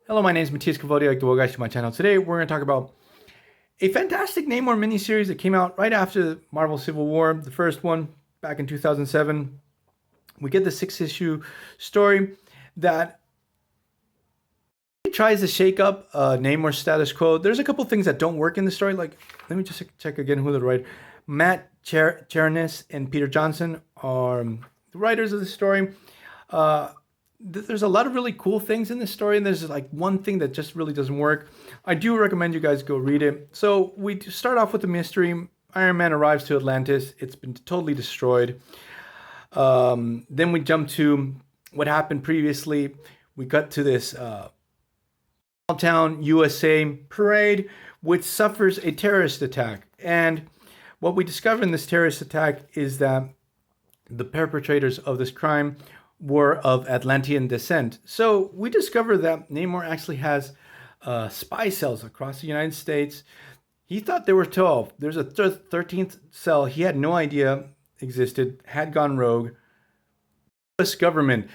Hello, my name is Matthias Cavodio. I'd like to welcome you guys to my channel. Today, we're going to talk about a fantastic Namor miniseries that came out right after Marvel Civil War, the first one back in 2007. We get the 6-issue story that tries to shake up Namor's status quo. There's a couple things that don't work in the story. Like, let me just check again who the writer. Matt Cherniss and Peter Johnson are the writers of the story. There's a lot of really cool things in this story, and there's like one thing that just really doesn't work. I do recommend you guys go read it. So we start off with the mystery. Iron Man arrives to Atlantis. It's been totally destroyed. Then we jump to what happened previously. We got to this small town USA parade, which suffers a terrorist attack. And what we discover in this terrorist attack is that the perpetrators of this crime were of Atlantean descent. So we discover that Namor actually has spy cells across the United States. He thought there were 12. There's a 13th cell he had no idea existed, had gone rogue. The U.S. government,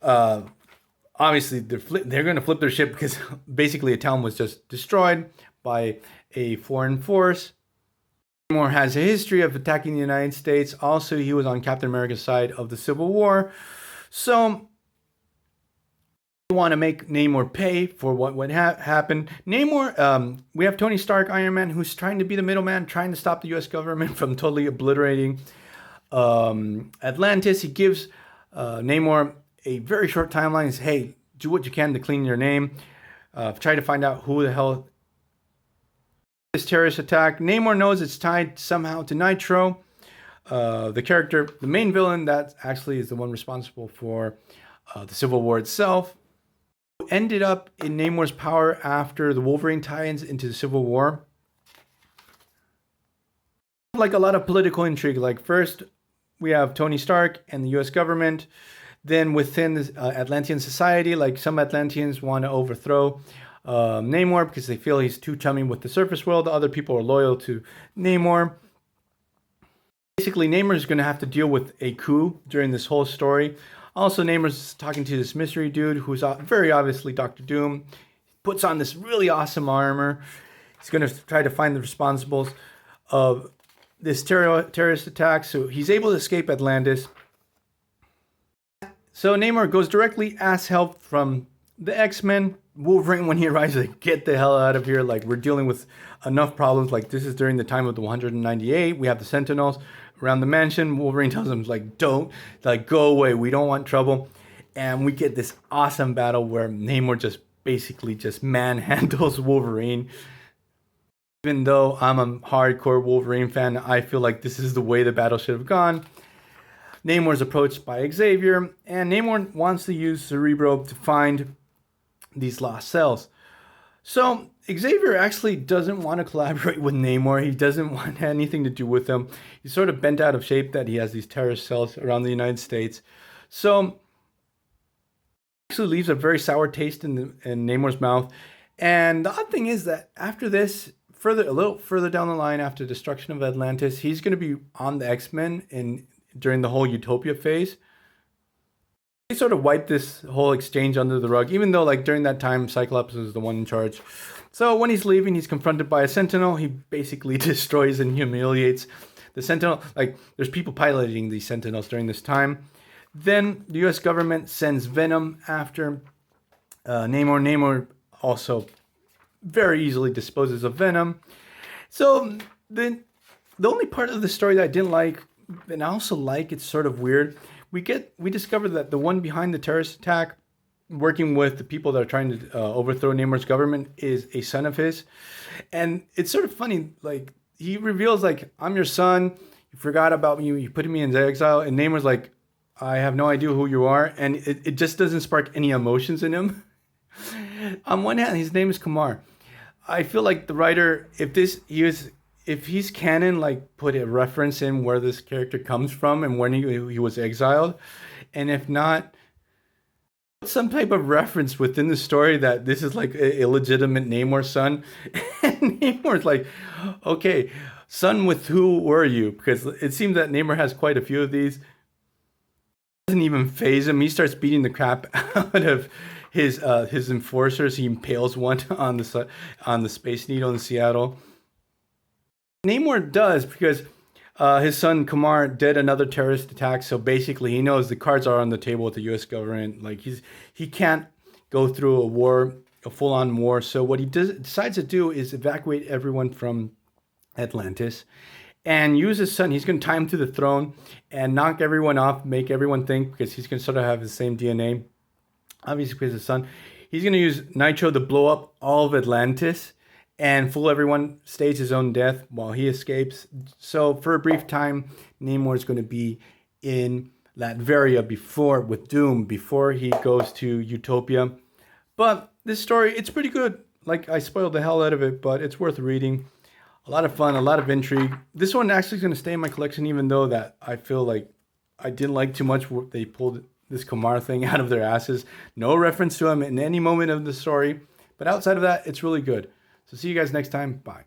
obviously, they're going to flip their ship because basically a town was just destroyed by a foreign force. Namor has a history of attacking the United States. Also, he was on Captain America's side of the Civil War. So, we want to make Namor pay for what happened. Namor, we have Tony Stark, Iron Man, who's trying to be the middleman, trying to stop the U.S. government from totally obliterating Atlantis. He gives Namor a very short timeline. He says, hey, do what you can to clean your name. Try to find out who the hell this terrorist attack. Namor knows it's tied somehow to Nitro. The character, the main villain, that actually is the one responsible for the Civil War itself, ended up in Namor's power after the Wolverine tie-ins into the Civil War. Like a lot of political intrigue. Like first, we have Tony Stark and the U.S. government. Then within the Atlantean society, like some Atlanteans want to overthrow Namor because they feel he's too chummy with the surface world. Other people are loyal to Namor. Basically, Namor is going to have to deal with a coup during this whole story. Also, Namor's talking to this mystery dude who's very obviously Doctor Doom. He puts on this really awesome armor. He's going to try to find the responsibles of this terrorist attack. So he's able to escape Atlantis. So Namor goes directly, asks help from the X-Men. Wolverine, when he arrives, like, get the hell out of here. Like, we're dealing with enough problems. Like, this is during the time of the 198. We have the Sentinels around the mansion. Wolverine tells them, like, don't, like, go away. We don't want trouble. And we get this awesome battle where Namor just basically just manhandles Wolverine. Even though I'm a hardcore Wolverine fan, I feel like this is the way the battle should have gone. Namor is approached by Xavier, and Namor wants to use Cerebro to find these lost cells. So Xavier actually doesn't want to collaborate with Namor. He doesn't want anything to do with him. He's sort of bent out of shape that he has these terrorist cells around the United States. So actually leaves a very sour taste in Namor's mouth. And the odd thing is that after this, a little further down the line, after destruction of Atlantis, he's going to be on the X-Men during the whole Utopia phase. They sort of wiped this whole exchange under the rug, even though like during that time Cyclops was the one in charge. So when he's leaving, he's confronted by a Sentinel. He basically destroys and humiliates the Sentinel. Like there's people piloting these Sentinels during this time. Then the U.S. government sends Venom after Namor. Namor also very easily disposes of Venom. So the only part of the story that I didn't like, and I also like, it's sort of weird. We discover that the one behind the terrorist attack, working with the people that are trying to overthrow Namor's government, is a son of his. And it's sort of funny, like, he reveals, like, I'm your son, you forgot about me, you put me in exile, and Namor's like, I have no idea who you are, and it just doesn't spark any emotions in him. On one hand, his name is Kamar. I feel like the writer, if he's canon, like put a reference in where this character comes from and when he was exiled, and if not, some type of reference within the story that this is like a illegitimate Namor son. And Namor's like, okay, son with who were you? Because it seems that Namor has quite a few of these. Doesn't even phase him. He starts beating the crap out of his enforcers. He impales one on the Space Needle in Seattle. Namor does because his son Kamar did another terrorist attack. So basically, he knows the cards are on the table with the U.S. government. Like he can't go through a war, a full-on war. So what he decides to do is evacuate everyone from Atlantis and use his son. He's going to tie him to the throne and knock everyone off, make everyone think, because he's going to sort of have the same DNA. Obviously, because his son. He's going to use Nitro to blow up all of Atlantis and fool everyone, stage his own death while he escapes. So for a brief time, Namor is going to be in Latveria with Doom before he goes to Utopia. But this story, it's pretty good. Like, I spoiled the hell out of it, but it's worth reading. A lot of fun, a lot of intrigue. This one actually is going to stay in my collection, even though that I feel like I didn't like too much. They pulled this Kamar thing out of their asses. No reference to him in any moment of the story. But outside of that, it's really good. So see you guys next time. Bye.